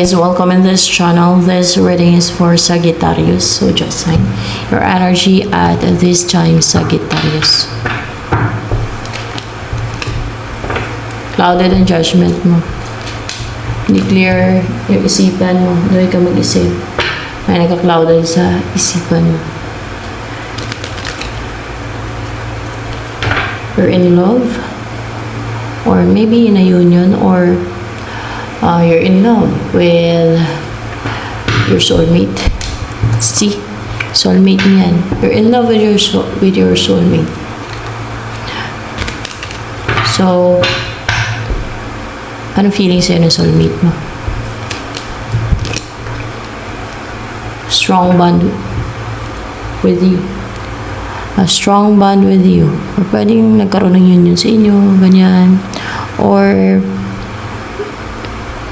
guys, welcome in this channel. This reading is for Sagittarius, so just sign your energy at this time, Sagittarius. Clouded ang judgment mo. Hindi clear yung isipan mo. Hindi ka mag-isip. May nagka-clouded sa isipan mo. You're in love, or maybe in a union, or you're in love with your soulmate. See? Soulmate niyan. You're in love with your soulmate. So, anong feeling sa'yo ng soulmate mo? Strong bond with you. A strong bond with you. Or pwedeng nagkaroon ng union sa inyo, ganyan. Or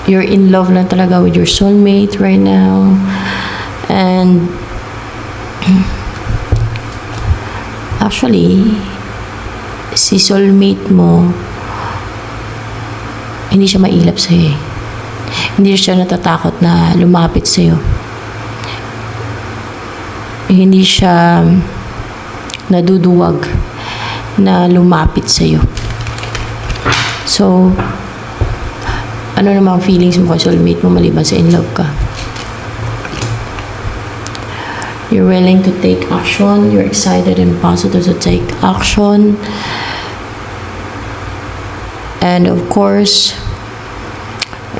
you're in love lang talaga with your soulmate right now. And actually, si soulmate mo, hindi siya mailap sa'yo eh. Hindi siya natatakot na lumapit sa'yo. Hindi siya naduduwag na lumapit sa'yo. So, ano namang feelings mo kay soulmate mo maliban sa in love ka? You're willing to take action. You're excited and positive to take action. And of course,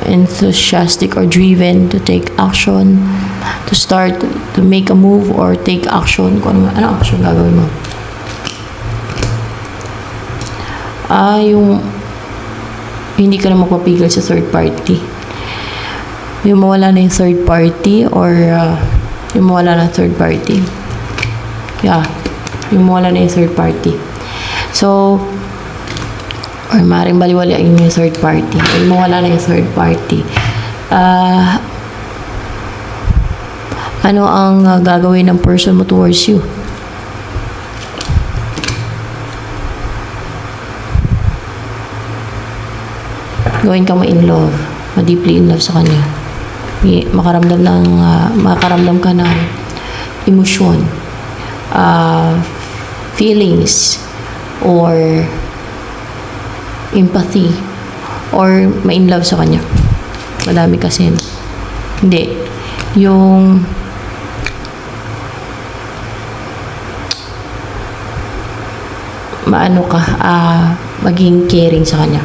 enthusiastic or driven to take action, to start, to make a move or take action. Kung ano action gagawin mo? Yung hindi ka na magpapigil sa third party. Yung mawala na yung third party, or yung mawala na third party. Yeah, yung mawala na yung third party. So, or maaaring baliwalain yung third party. Or mawala na yung third party. Ano ang gagawin ng person mo towards you? Gawin ka ma-in love, ma-deeply in love sa kanya. Makaramdam ka ng emosyon, feelings, or empathy, or ma-in love sa kanya. Madami kasi. Hindi. Yung maano ka, maging caring sa kanya.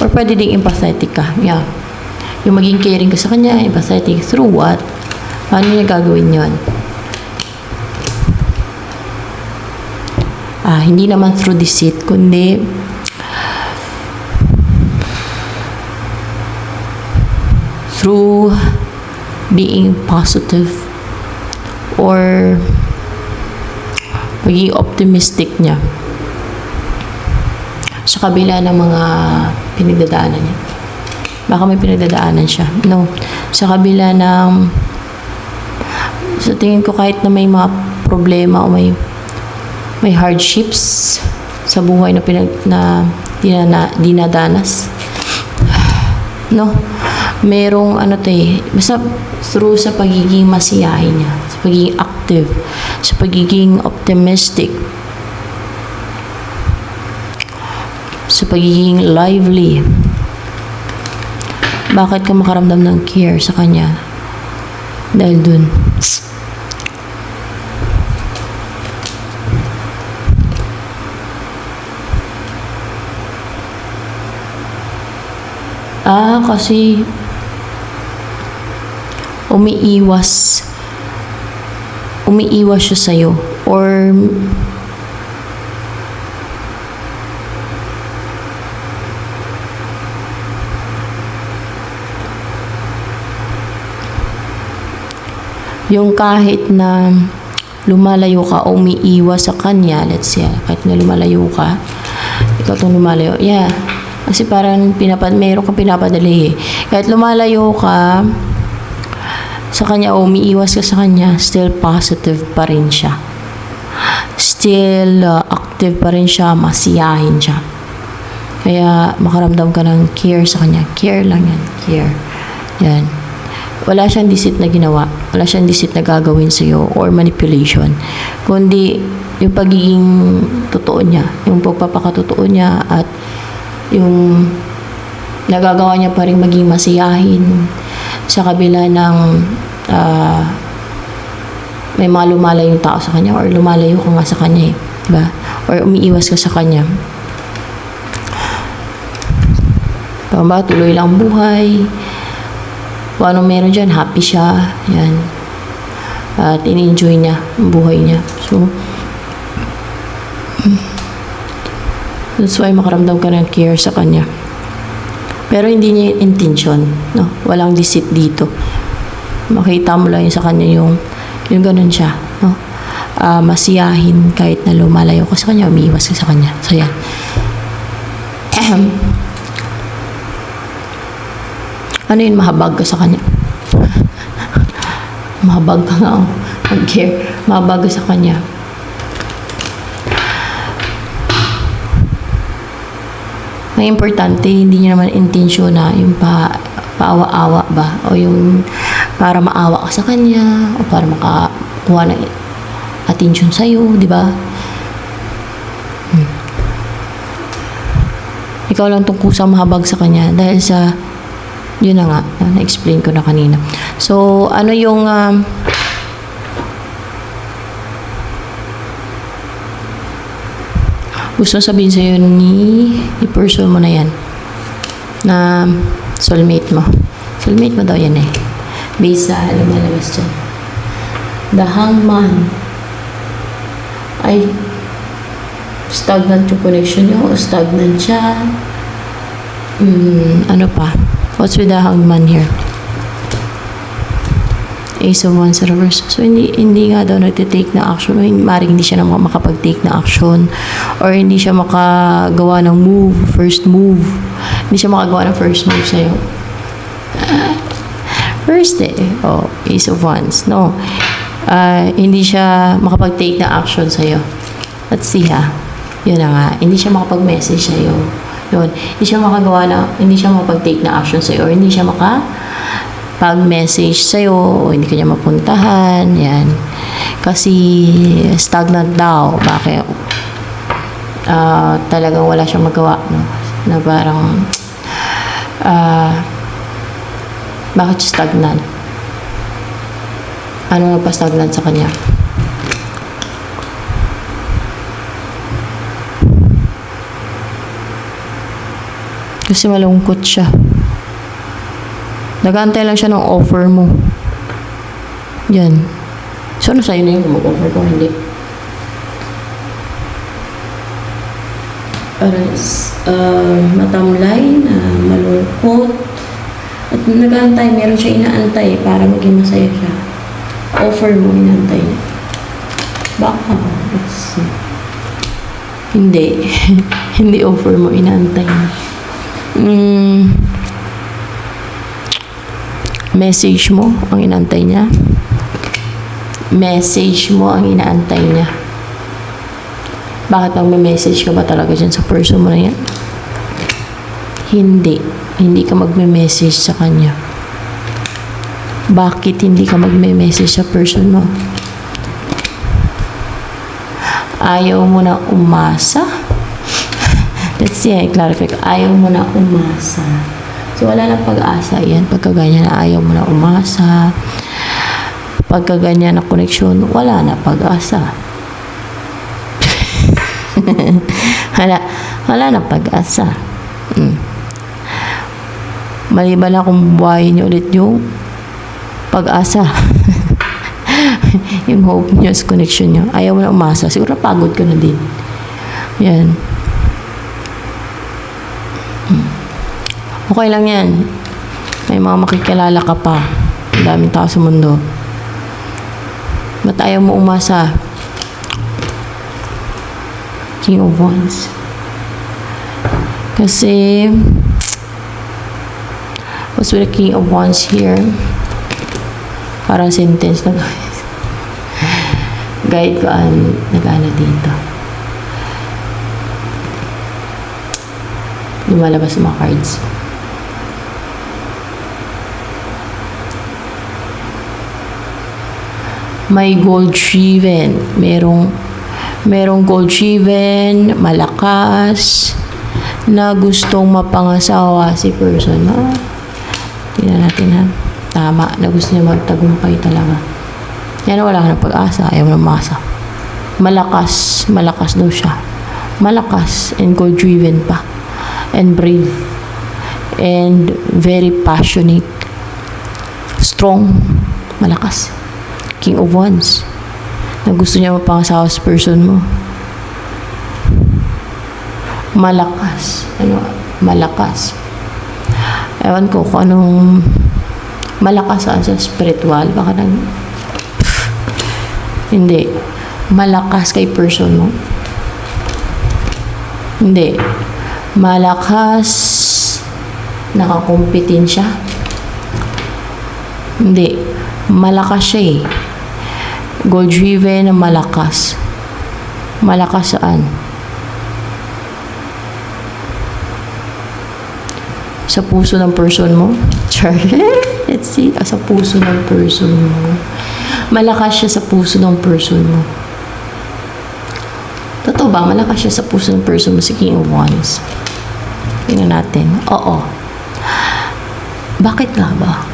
Or pwede ding empathetic ka. Yeah. Yung maging caring ka sa kanya, empathetic. Through what? Paano niya gagawin yun? Hindi naman through deceit, kundi through being positive, or maging optimistic niya sa kabila ng mga pinagdadaanan niya. Baka may pinagdadaanan siya. No. Sa kabila ng, sa tingin ko, kahit na may mga problema o may hardships sa buhay na dinadanas. No. Merong basta through sa pagiging masiyahin niya, sa pagiging active, sa pagiging optimistic, sa pagiging lively. Bakit ka makaramdam ng care sa kanya? Dahil dun. Kasi umiiwas siya sa'yo, or yung kahit na lumalayo ka o umiiwas sa kanya, let's say, kahit na lumalayo ka, ikaw itong lumalayo, yeah, kasi parang meron kang pinapadali eh. Kahit lumalayo ka sa kanya o umiiwas ka sa kanya, still positive pa rin siya. Still active pa rin siya, masiyahin siya. Kaya makaramdam ka ng care sa kanya. Care lang yan. Care. Yan. wala siyang deceit na ginawa, wala siyang deceit na gagawin sa'yo or manipulation, kundi yung pagiging totoo niya, yung pagpapakatotoo niya at yung nagagawa niya pa rin maging masiyahin sa kabila ng may mga lumalayong tao sa kanya or lumalayo ka nga sa kanya diba? Or umiiwas ka sa kanya. Ba, tuloy lang buhay. Kung anong meron dyan, happy siya. Yan. At in-enjoy niya ang buhay niya. So, that's why makaramdam ka ng care sa kanya. Pero hindi niya yung intention. No? Walang deceit dito. Makita mo lang yun sa kanya yung ganun siya. No? Masiyahin kahit na lumalayo ka sa kanya, umiiwas ka sa kanya. So, yan. Ano yun, mahabag ka sa kanya. Mahabag ka nga. Mag-care. Mahabag ka sa kanya. Ang importante, hindi niya naman intensyon na yung paawa-awa ba o yung para maawa ka sa kanya o para makakuha ng attention sa'yo, di ba? Ikaw lang itong kusang mahabag sa kanya dahil sa yun na nga, na-explain ko na kanina. So, ano yung gusto sabihin sa'yo ni person mo na yan na soulmate mo daw yan based sa lumalabas dyan. The Hangman ay stagnant yung connection nyo o stagnant siya. Ano pa? What's with the Hangman here? Ace of Wands reverse. So, hindi nga daw nagtitake na action. Maring hindi siya na makapag-take na action. Or hindi siya makagawa ng move, first move. Hindi siya makagawa ng first move sa'yo. First Ace of Wands. No. Hindi siya makapag-take na action sa'yo. Let's see Yun na nga. Hindi siya makapag-message sa'yo. Yun. Hindi siya makapag-take na action sa'yo. Or hindi siya pag-message sa'yo o hindi kanya mapuntahan, yan. Kasi stagnant daw. Bakit? Talagang wala siyang magawa, no? Na parang bakit stagnant? Ano na pa stagnant sa kanya? Kasi malungkot siya. Nag-aantay lang siya ng offer mo. Yan. So, ano sa'yo na yung mag-offer ko? Hindi. Matamlay, malungkot. At nag-aantay, meron siya inaantay para maging masaya siya. Offer mo, inaantay niya. Baka. Hindi. Hindi offer mo, inaantay niya. Message mo ang inaantay niya. Message mo ang inaantay niya. Bakit magme-message ka ba talaga dyan sa person mo na yan? Hindi. Hindi ka magme-message sa kanya. Bakit hindi ka magme-message sa person mo? Ayaw mo na umasa? Let's see, clarify ko. Ayaw mo na umasa. So, wala nang pag-asa yan. Pagka ganyan na ayaw mo na umasa. Pagka ganyan na koneksyon, wala na pag-asa. wala na pag-asa. Maliban na kung buhayin niyo ulit yung pag-asa. Yung hope niyo sa connection niyo. Ayaw mo na umasa. Siguro pagod ka na din. Yan. Okay lang yan. May mga makikilala ka pa. Ang daming tao sa mundo. Ba't ayaw mo umasa? King of Wands. Kasi, what's with the King of Wands here? Parang sentence na guys. Guide ko nag-ano dito. Lumalabas mga cards. may goal-driven. Merong goal-driven, malakas, na gustong mapangasawa si person. Tingnan natin ha. Tama, na gusto niya magtagumpay talaga. Yan, wala ka ng pag-asa, ayaw mo ng masa. Malakas daw siya. Malakas and goal-driven pa. And brave. And very passionate. Strong. Malakas. King of Wands. Na gusto niya mapangasawa sa person mo. Malakas. Malakas. Ewan ko kung anong malakas sa spiritual. Baka hindi. Malakas kay person mo. Hindi. Malakas. Nakakompetensya. Hindi. Malakas siya eh. Goal-driven na malakas. Malakas saan? Sa puso ng person mo? Char. Let's see. Sa puso ng person mo. Malakas siya sa puso ng person mo. Totoo ba? Malakas siya sa puso ng person mo si King of Wands. Tingnan natin. Oo. Bakit nga ba?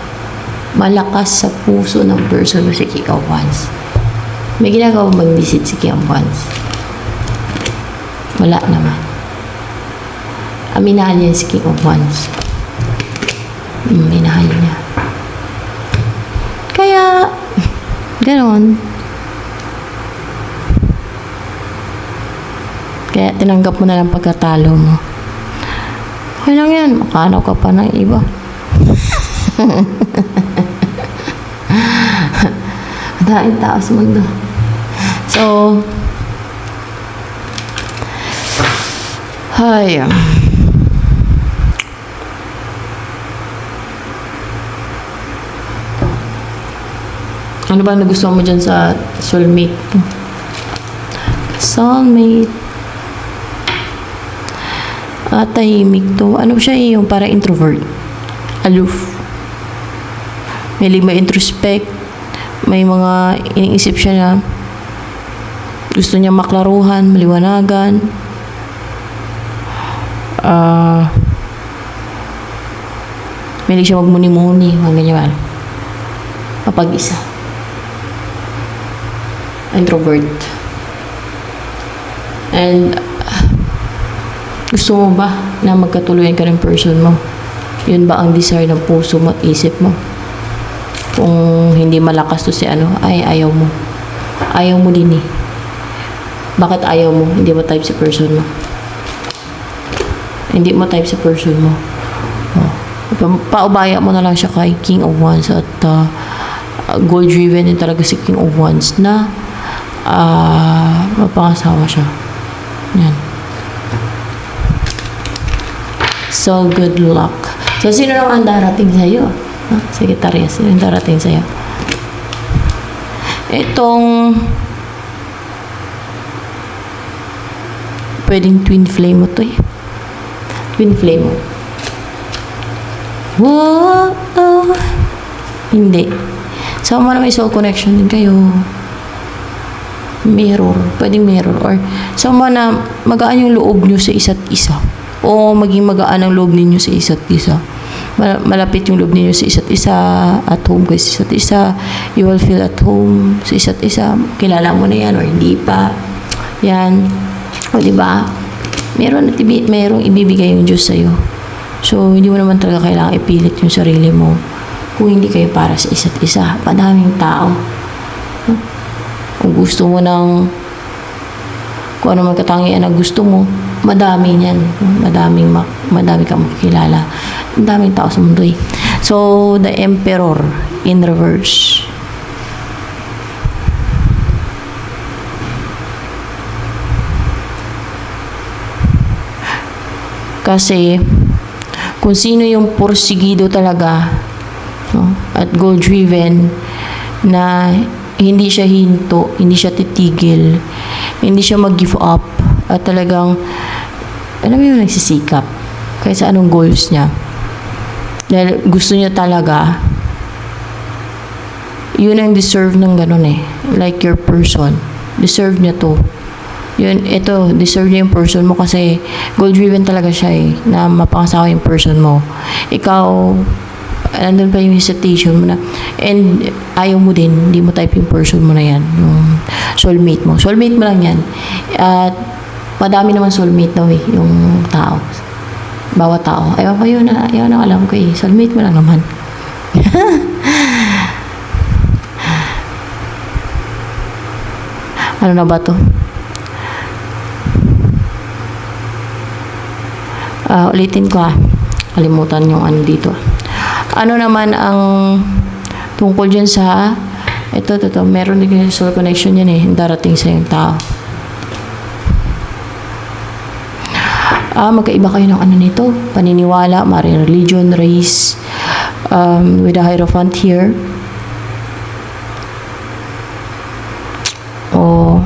Malakas sa puso ng person mo si King of Wands. May ginagawa mag-visit si King of Wands. Wala naman. Aminahan niya si King of Wands. Minahal niya. Kaya, ganon. Kaya tinanggap mo na lang pagkatalo mo. Okay lang yan. Makanaw ka pa ng iba. Daing tao sa mundo. So, hay. Ano ba nagustuhan mo dyan sa soulmate? Soulmate. Tahimik to. Ano siya yung para introvert? Aloof. May introspect. May mga iniisip siya na gusto niya maklaruhan, maliwanagan. May siya magmuni-muni. Mga ganyan. Kapag-isa. Introvert. And gusto mo ba na magkatuluyan ka ng person mo? Yun ba ang desire ng puso mo at isip mo? Kung hindi malakas to si ay ayaw mo. Ayaw mo din eh. Bakit ayaw mo? Hindi mo type si person mo. Hindi mo type si person mo. Paubaya mo na lang siya kay King of Wands at goal-driven din talaga si King of Wands na mapangasawa siya. Yan. So, good luck. So, sino naman darating sa'yo? Sekretarya, sino yung darating sa'yo? Itong pwedeng twin flame mo to eh. Twin flame mo. Whoa! Hindi. So, may soul connection din kayo. Mirror. Pwedeng mirror. Or, na magaan yung loob nyo sa isa't isa. O maging magaan ang loob ninyo sa isa't isa. Malapit yung loob ninyo sa isa't isa. At home kayo sa isa't isa. You will feel at home sa isa't isa. Kilala mo na yan or hindi pa. Yan. O, diba? Merong ibibigay yung Diyos sa'yo. So, hindi mo naman talaga kailangan ipilit yung sarili mo kung hindi kayo para sa isa't isa. Madaming tao. Kung gusto mo kung ano man katangian na gusto mo, madami niyan. Madami kang makikilala. Ang daming tao sa mundo eh. So, the Emperor in reverse. Kasi, kung sino yung porsigido talaga, at goal-driven, na hindi siya hinto, hindi siya titigil, hindi siya mag-give up, at talagang, alam mo yung nagsisikap, kahit sa anong goals niya. Dahil gusto niya talaga, Yun ang deserve ng ganun eh. Like your person. Deserve niya to. Yun, ito, deserve niya yung person mo kasi goal-driven talaga siya eh, na mapangasawa yung person mo. Ikaw, andun pa yung hesitation mo na, and ayaw mo din, hindi mo type yung person mo na yan, yung soulmate mo. Soulmate mo lang yan. At madami naman soulmate daw eh, yung tao. Bawat tao. Ayaw ko yun, ayaw na alam ko eh. Soulmate mo lang naman. Ano na ba to? Ulitin ko kalimutan yung ano dito. Ano naman ang tungkol dyan sa ito, meron din yung soul connection yan eh, darating sa yung tao. Magkaiba kayo ng ano nito, paniniwala, maring religion, race, with a Hierophant here. O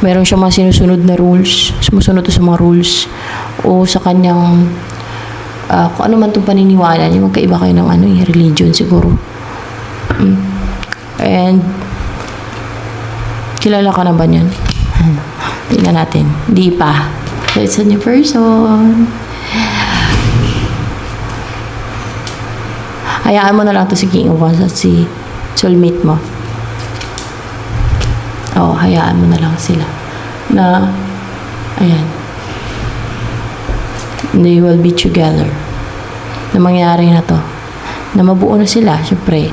meron siya mga sinusunod na rules, sumusunod to sa mga rules, o sa kanyang kung ano man itong paniniwala niya, magkaiba kayo ng ano, religion siguro. And kilala ka na ba niyan? Tingnan natin. Di pa. So it's a new person. Hayaan mo na lang to si King of Wands at si soulmate mo. Hayaan mo na lang sila na ayan, they will be together, na mangyari na to, na mabuo na sila syempre,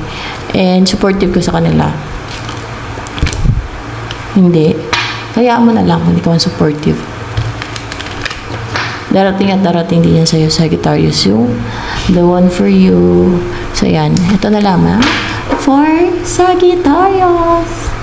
and supportive ko sa kanila. Hindi, hayaan mo na lang kung hindi ka supportive. Darating at darating din yan sa'yo, Sagittarius, yung the one for you. So yan, ito na lamang for Sagittarius.